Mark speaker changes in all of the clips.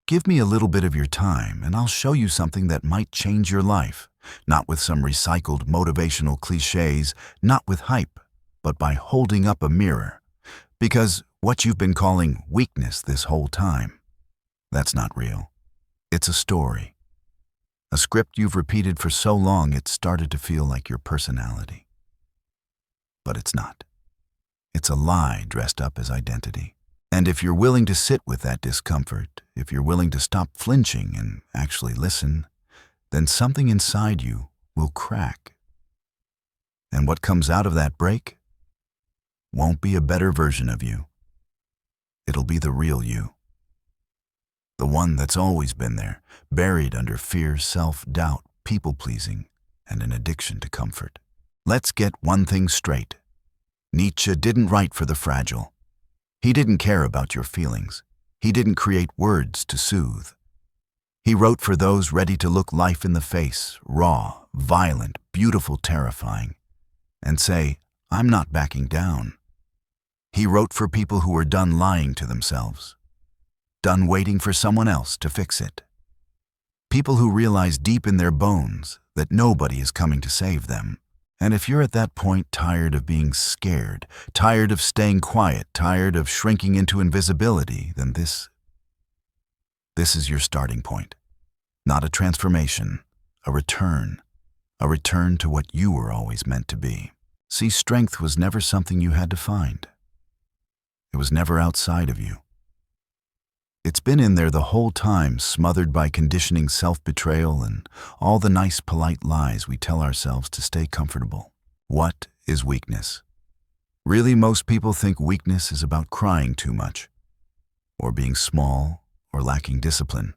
Speaker 1: give me a little bit of your time and I'll show you something that might change your life, not with some recycled motivational cliches, not with hype, but by holding up a mirror. Because what you've been calling weakness this whole time, that's not real. It's a story. A script you've repeated for so long it started to feel like your personality. But it's not. It's a lie dressed up as identity. And if you're willing to sit with that discomfort, if you're willing to stop flinching and actually listen, then something inside you will crack. And what comes out of that break won't be a better version of you. It'll be the real you. The one that's always been there, buried under fear, self-doubt, people-pleasing, and an addiction to comfort. Let's get one thing straight. Nietzsche didn't write for the fragile. He didn't care about your feelings. He didn't create words to soothe. He wrote for those ready to look life in the face, raw, violent, beautiful, terrifying, and say, I'm not backing down. He wrote for people who were done lying to themselves, done waiting for someone else to fix it. People who realize deep in their bones that nobody is coming to save them. And if you're at that point tired of being scared, tired of staying quiet, tired of shrinking into invisibility, then this is your starting point. Not a transformation, a return to what you were always meant to be. See, strength was never something you had to find. It was never outside of you. It's been in there the whole time, smothered by conditioning, self-betrayal, and all the nice, polite lies we tell ourselves to stay comfortable. What is weakness? Really, most people think weakness is about crying too much, or being small, or lacking discipline.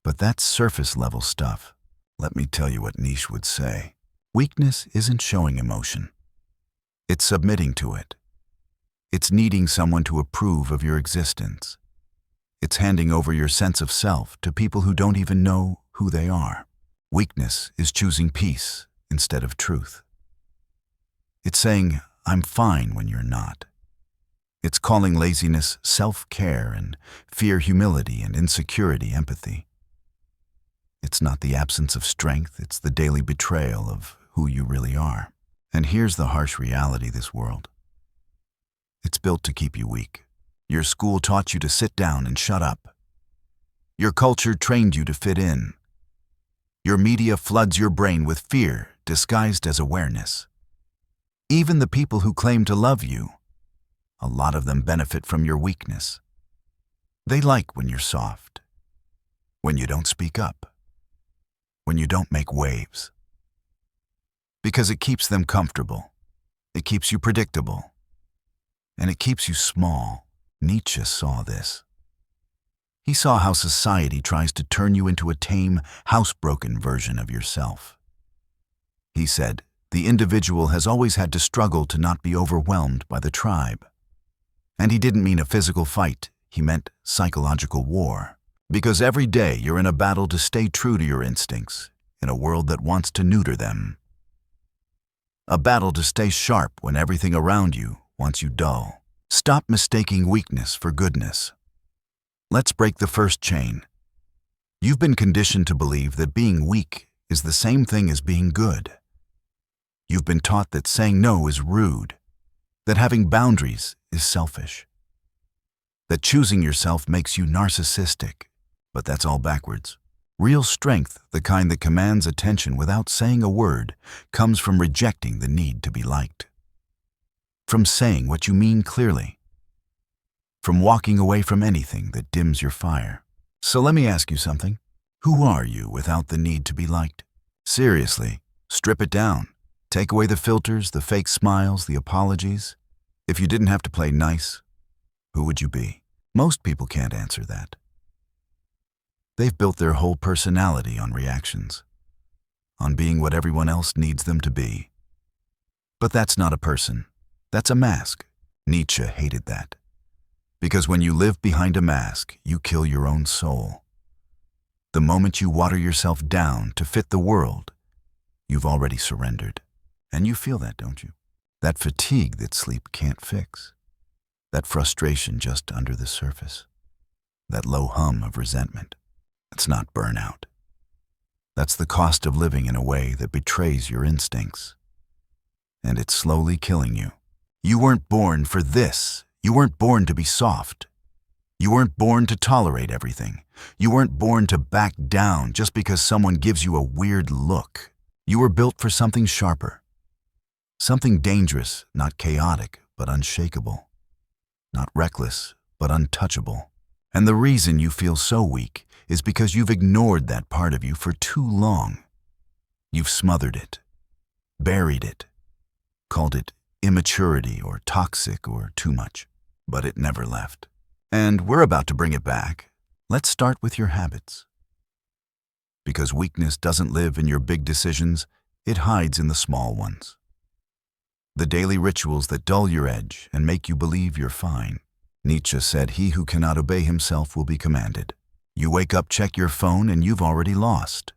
Speaker 1: But that's surface-level stuff. Let me tell you what Nietzsche would say. Weakness isn't showing emotion. It's submitting to it. It's needing someone to approve of your existence. It's handing over your sense of self to people who don't even know who they are. Weakness is choosing peace instead of truth. It's saying, I'm fine when you're not. It's calling laziness self-care and fear humility and insecurity empathy. It's not the absence of strength, it's the daily betrayal of who you really are. And here's the harsh reality of this world. It's built to keep you weak. Your school taught you to sit down and shut up. Your culture trained you to fit in. Your media floods your brain with fear disguised as awareness. Even the people who claim to love you, a lot of them benefit from your weakness. They like when you're soft, when you don't speak up, when you don't make waves. Because it keeps them comfortable, it keeps you predictable, and it keeps you small. Nietzsche saw this. He saw how society tries to turn you into a tame, housebroken version of yourself. He said, the individual has always had to struggle to not be overwhelmed by the tribe. And he didn't mean a physical fight, he meant psychological war. Because every day you're in a battle to stay true to your instincts, in a world that wants to neuter them. A battle to stay sharp when everything around you wants you dull. Stop mistaking weakness for goodness. Let's break the first chain. You've been conditioned to believe that being weak is the same thing as being good. You've been taught that saying no is rude, that having boundaries is selfish, that choosing yourself makes you narcissistic, but that's all backwards. Real strength, the kind that commands attention without saying a word, comes from rejecting the need to be liked. From saying what you mean clearly. From walking away from anything that dims your fire. So let me ask you something. Who are you without the need to be liked? Seriously, strip it down. Take away the filters, the fake smiles, the apologies. If you didn't have to play nice, who would you be? Most people can't answer that. They've built their whole personality on reactions, on being what everyone else needs them to be. But that's not a person. That's a mask. Nietzsche hated that. Because when you live behind a mask, you kill your own soul. The moment you water yourself down to fit the world, you've already surrendered. And you feel that, don't you? That fatigue that sleep can't fix. That frustration just under the surface. that low hum of resentment. It's not burnout. That's the cost of living in a way that betrays your instincts. And it's slowly killing you. You weren't born for this. You weren't born to be soft. You weren't born to tolerate everything. You weren't born to back down just because someone gives you a weird look. You were built for something sharper. Something dangerous, not chaotic, but unshakable. Not reckless, but untouchable. And the reason you feel so weak is because you've ignored that part of you for too long. You've smothered it, buried it, called it immaturity or toxic or too much, but it never left. And we're about to bring it back. Let's start with your habits. Because weakness doesn't live in your big decisions, it hides in the small ones. The daily rituals that dull your edge and make you believe you're fine. Nietzsche said, "He who cannot obey himself will be commanded." You wake up, check your phone, and you've already lost.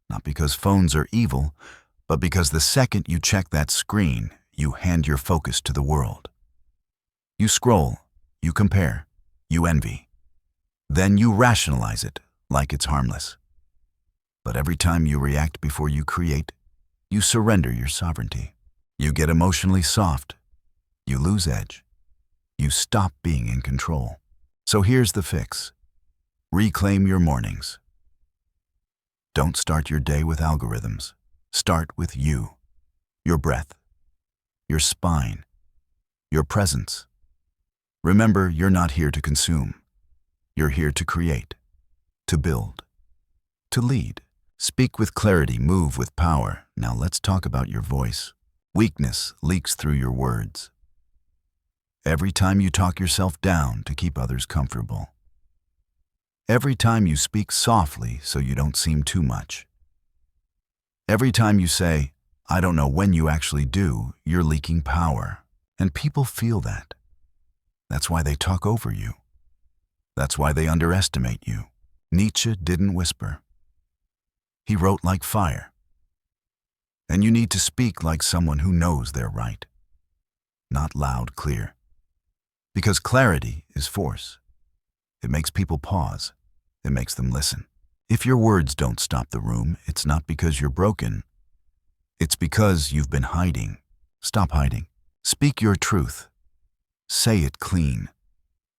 Speaker 1: Not because phones are evil, but because the second you check that screen, you hand your focus to the world. You scroll, you compare, you envy. Then you rationalize it like it's harmless. But every time you react before you create, you surrender your sovereignty. You get emotionally soft. You lose edge. You stop being in control. So here's the fix. Reclaim your mornings. Don't start your day with algorithms. Start with you, your breath, your spine, your presence. Remember, you're not here to consume. You're here to create, to build, to lead. Speak with clarity, move with power. Now let's talk about your voice. Weakness leaks through your words. Every time you talk yourself down to keep others comfortable. Every time you speak softly so you don't seem too much. Every time you say, "I don't know," when you actually do, you're leaking power. And people feel that. That's why they talk over you. That's why they underestimate you. Nietzsche didn't whisper. He wrote like fire. And you need to speak like someone who knows they're right. Not loud, clear. Because clarity is force. It makes people pause. It makes them listen. If your words don't stop the room, it's not because you're broken. It's because you've been hiding. Stop hiding. Speak your truth. Say it clean.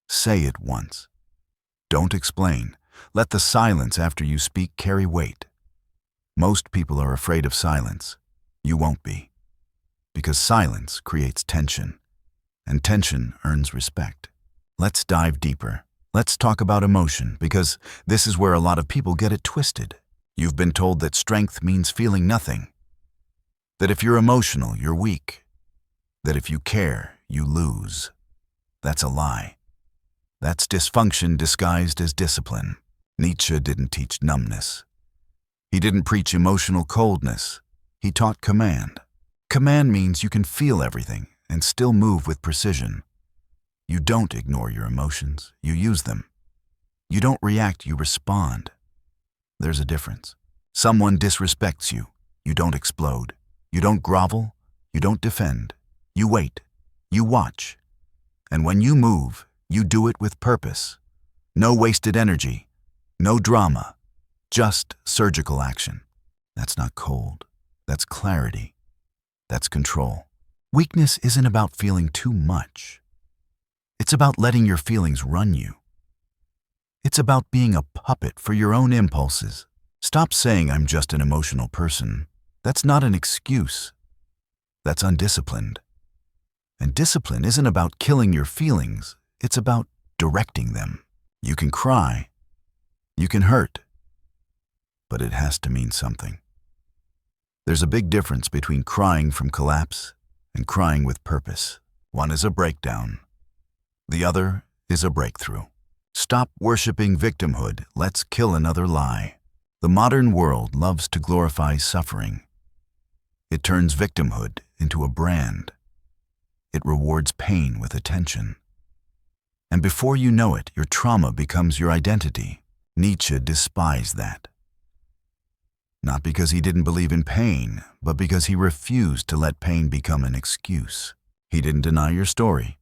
Speaker 1: Say it once. Don't explain. Let the silence after you speak carry weight. Most people are afraid of silence. You won't be. Because silence creates tension, and tension earns respect. Let's dive deeper. Let's talk about emotion, because this is where a lot of people get it twisted. You've been told that strength means feeling nothing. That if you're emotional, you're weak. That if you care, you lose. That's a lie. That's dysfunction disguised as discipline. Nietzsche didn't teach numbness. He didn't preach emotional coldness. He taught command. Command means you can feel everything and still move with precision. You don't ignore your emotions, you use them. You don't react, you respond. There's a difference. Someone disrespects you, you don't explode. You don't grovel, you don't defend. You wait, you watch. And when you move, you do it with purpose. No wasted energy, no drama, just surgical action. That's not cold, that's clarity, that's control. Weakness isn't about feeling too much. It's about letting your feelings run you. It's about being a puppet for your own impulses. Stop saying, "I'm just an emotional person." That's not an excuse. That's undisciplined. And discipline isn't about killing your feelings. It's about directing them. You can cry. You can hurt. But it has to mean something. There's a big difference between crying from collapse and crying with purpose. One is a breakdown. The other is a breakthrough. Stop worshiping victimhood. Let's kill another lie. The modern world loves to glorify suffering. It turns victimhood into a brand. It rewards pain with attention. And before you know it, your trauma becomes your identity. Nietzsche despised that. Not because he didn't believe in pain, but because he refused to let pain become an excuse. He didn't deny your story.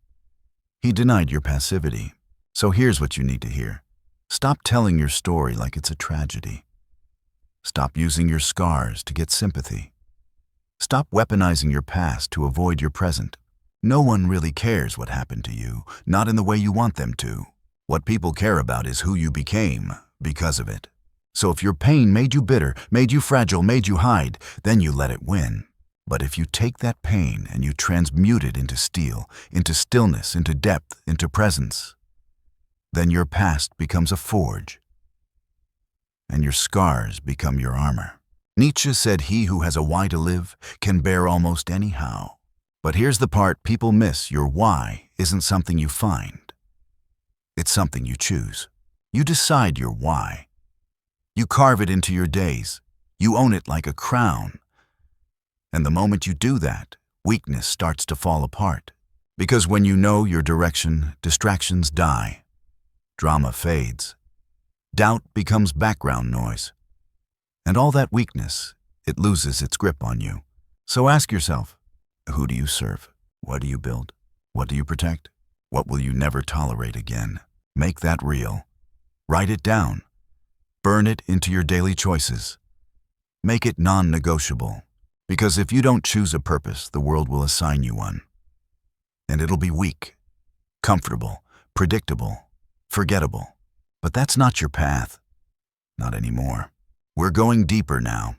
Speaker 1: He denied your passivity. So here's what you need to hear. Stop telling your story like it's a tragedy. Stop using your scars to get sympathy. Stop weaponizing your past to avoid your present. No one really cares what happened to you, not in the way you want them to. What people care about is who you became because of it. So if your pain made you bitter, made you fragile, made you hide, then you let it win. But if you take that pain and you transmute it into steel, into stillness, into depth, into presence, then your past becomes a forge, and your scars become your armor. Nietzsche said he who has a why to live can bear almost any how. But here's the part people miss. Your why isn't something you find. It's something you choose. You decide your why. You carve it into your days. You own it like a crown. And the moment you do that, weakness starts to fall apart. Because when you know your direction, distractions die. Drama fades. Doubt becomes background noise. And all that weakness, it loses its grip on you. So ask yourself, who do you serve? What do you build? What do you protect? What will you never tolerate again? Make that real. Write it down. Burn it into your daily choices. Make it non-negotiable. Because if you don't choose a purpose, the world will assign you one. And it'll be weak, comfortable, predictable, forgettable. But that's not your path. Not anymore. We're going deeper now.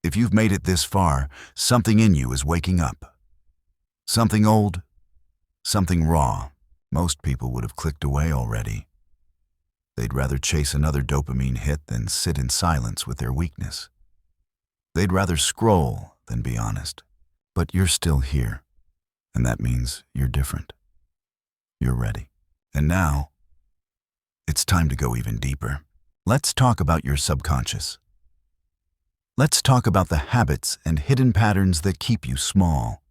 Speaker 1: If you've made it this far, something in you is waking up. Something old, something raw. Most people would have clicked away already. They'd rather chase another dopamine hit than sit in silence with their weakness. They'd rather scroll than be honest. But you're still here, and that means you're different. You're ready. And now, it's time to go even deeper. Let's talk about your subconscious. Let's talk about the habits and hidden patterns that keep you small.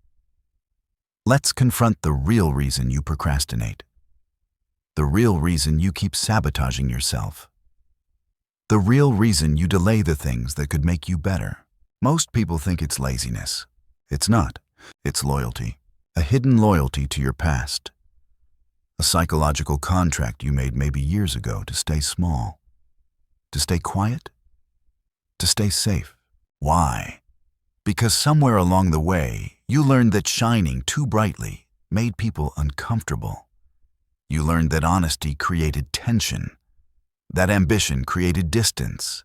Speaker 1: Let's confront the real reason you procrastinate. The real reason you keep sabotaging yourself. The real reason you delay the things that could make you better. Most people think it's laziness. It's not. It's loyalty. A hidden loyalty to your past. A psychological contract you made maybe years ago to stay small. To stay quiet? To stay safe. Why? Because somewhere along the way, you learned that shining too brightly made people uncomfortable. You learned that honesty created tension, that ambition created distance,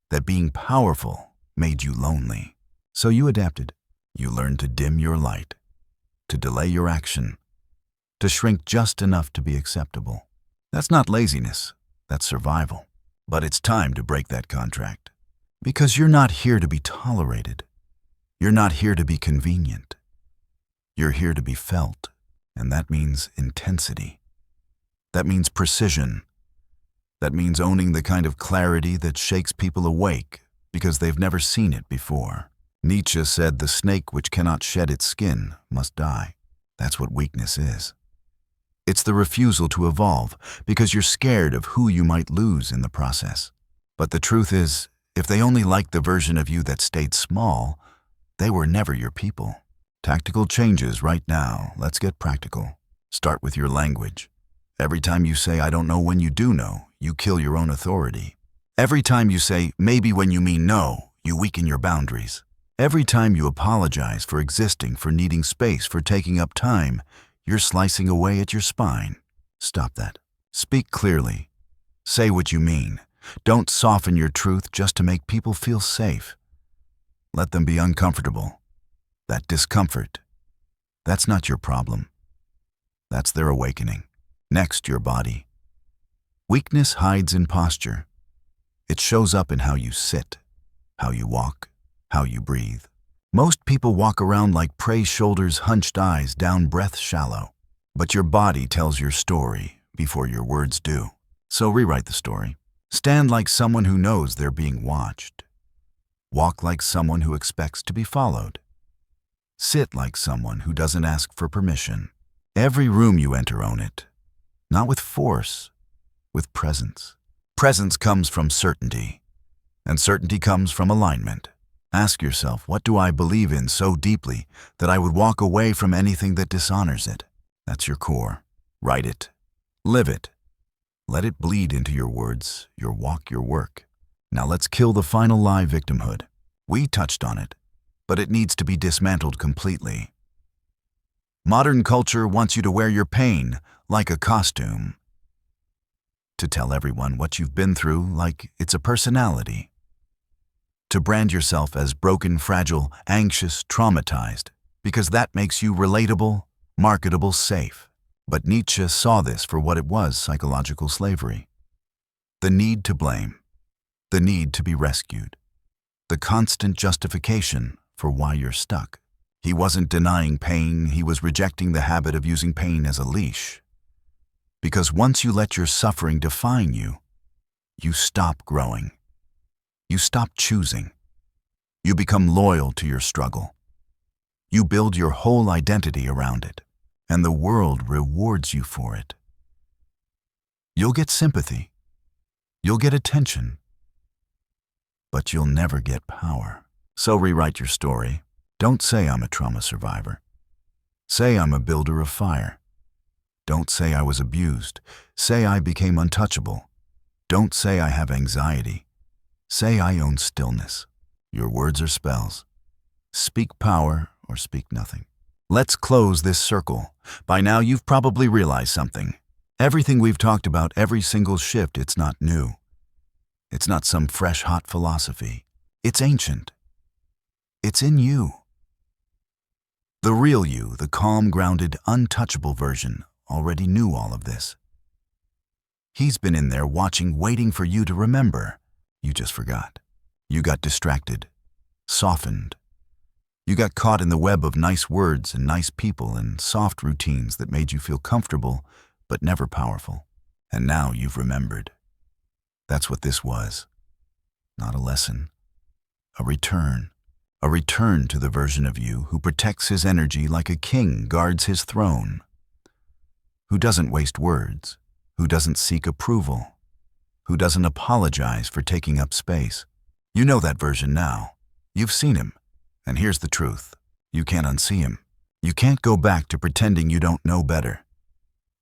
Speaker 1: that being powerful made you lonely. So you adapted. You learned to dim your light, to delay your action, to shrink just enough to be acceptable. That's not laziness, that's survival. But it's time to break that contract. Because you're not here to be tolerated. You're not here to be convenient. You're here to be felt, and that means intensity. That means precision. That means owning the kind of clarity that shakes people awake because they've never seen it before. Nietzsche said the snake which cannot shed its skin must die. That's what weakness is. It's the refusal to evolve because you're scared of who you might lose in the process. But the truth is, if they only liked the version of you that stayed small, they were never your people. Tactical changes right now. Let's get practical. Start with your language. Every time you say, I don't know when you do know, you kill your own authority. Every time you say, maybe when you mean no, you weaken your boundaries. Every time you apologize for existing, for needing space, for taking up time, you're slicing away at your spine. Stop that. Speak clearly. Say what you mean. Don't soften your truth just to make people feel safe. Let them be uncomfortable. That discomfort, that's not your problem. That's their awakening. Next, your body. Weakness hides in posture. It shows up in how you sit, how you walk, how you breathe. Most people walk around like prey, shoulders hunched, eyes down, breath shallow. But your body tells your story before your words do. So rewrite the story. Stand like someone who knows they're being watched. Walk like someone who expects to be followed. Sit like someone who doesn't ask for permission. Every room you enter, own it. Not with force, with presence. Presence comes from certainty, and certainty comes from alignment. Ask yourself, what do I believe in so deeply that I would walk away from anything that dishonors it? That's your core. Write it. Live it. Let it bleed into your words, your walk, your work. Now let's kill the final lie, victimhood. We touched on it, but it needs to be dismantled completely. Modern culture wants you to wear your pain like a costume. To tell everyone what you've been through like it's a personality. To brand yourself as broken, fragile, anxious, traumatized, because that makes you relatable, marketable, safe. But Nietzsche saw this for what it was, psychological slavery. The need to blame, the need to be rescued, the constant justification for why you're stuck. He wasn't denying pain, he was rejecting the habit of using pain as a leash. Because once you let your suffering define you, you stop growing. You stop choosing. You become loyal to your struggle. You build your whole identity around it, and the world rewards you for it. You'll get sympathy. You'll get attention. But you'll never get power. So rewrite your story. Don't say I'm a trauma survivor. Say I'm a builder of fire. Don't say I was abused. Say I became untouchable. Don't say I have anxiety. Say I own stillness. Your words are spells. Speak power or speak nothing. Let's close this circle. By now you've probably realized something. Everything we've talked about, every single shift, it's not new. It's not some fresh, hot philosophy. It's ancient. It's in you. The real you, the calm, grounded, untouchable version, already knew all of this. He's been in there watching, waiting for you to remember. You just forgot. You got distracted, softened. You got caught in the web of nice words and nice people and soft routines that made you feel comfortable, but never powerful. And now you've remembered. That's what this was. Not a lesson. A return. A return to the version of you who protects his energy like a king guards his throne. Who doesn't waste words. Who doesn't seek approval. Who doesn't apologize for taking up space. You know that version now. You've seen him. And here's the truth. You can't unsee him. You can't go back to pretending you don't know better.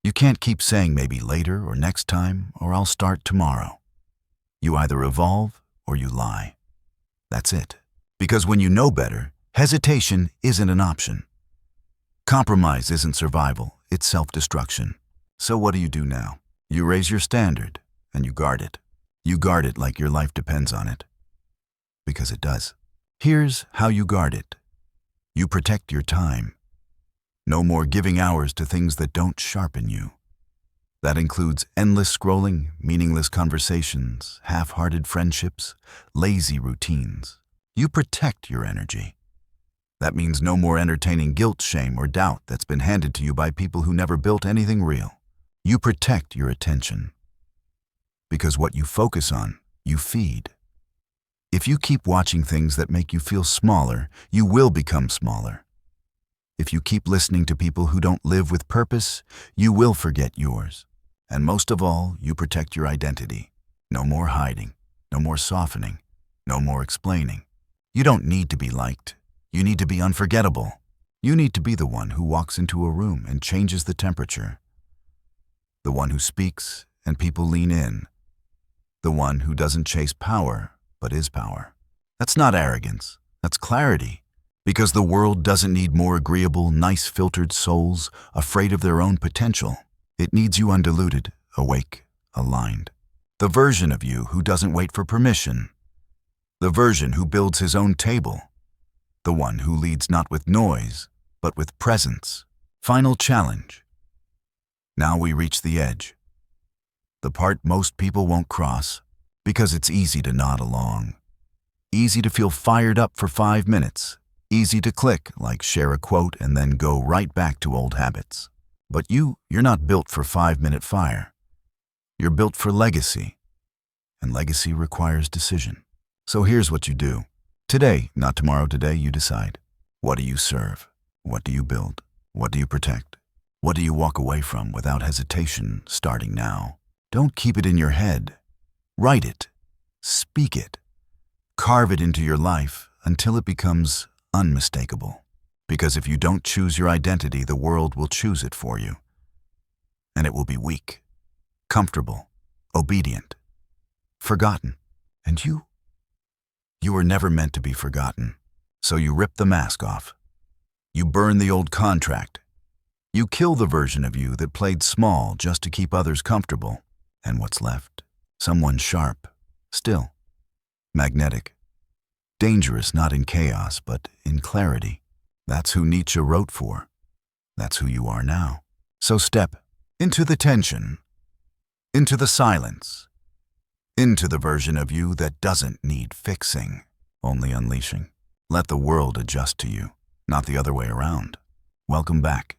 Speaker 1: You can't keep saying maybe later or next time or I'll start tomorrow. You either evolve or you lie. That's it. Because when you know better, hesitation isn't an option. Compromise isn't survival, it's self-destruction. So what do you do now? You raise your standard and you guard it. You guard it like your life depends on it. Because it does. Here's how you guard it. You protect your time. No more giving hours to things that don't sharpen you. That includes endless scrolling, meaningless conversations, half-hearted friendships, lazy routines. You protect your energy. That means no more entertaining guilt, shame, or doubt that's been handed to you by people who never built anything real. You protect your attention. Because what you focus on, you feed. If you keep watching things that make you feel smaller, you will become smaller. If you keep listening to people who don't live with purpose, you will forget yours. And most of all, you protect your identity. No more hiding, no more softening, no more explaining. You don't need to be liked. You need to be unforgettable. You need to be the one who walks into a room and changes the temperature. The one who speaks and people lean in. The one who doesn't chase power, but is power. That's not arrogance, that's clarity. Because the world doesn't need more agreeable, nice filtered souls afraid of their own potential. It needs you undiluted, awake, aligned. The version of you who doesn't wait for permission. The version who builds his own table. The one who leads not with noise, but with presence. Final challenge. Now we reach the edge. The part most people won't cross, because it's easy to nod along. Easy to feel fired up for 5 minutes. Easy to click, like share a quote and then go right back to old habits. But you're not built for 5-minute fire. You're built for legacy. And legacy requires decision. So here's what you do. Today, not tomorrow, today you decide. What do you serve? What do you build? What do you protect? What do you walk away from without hesitation, starting now? Don't keep it in your head. Write it. Speak it. Carve it into your life until it becomes unmistakable. Because if you don't choose your identity, the world will choose it for you. And it will be weak, comfortable, obedient, forgotten. And you were never meant to be forgotten. So you rip the mask off. You burn the old contract. You kill the version of you that played small just to keep others comfortable. And what's left? Someone sharp, still, magnetic, dangerous not in chaos but in clarity. That's who Nietzsche wrote for. That's who you are now. So step into the tension, into the silence, into the version of you that doesn't need fixing, only unleashing. Let the world adjust to you, not the other way around. Welcome back.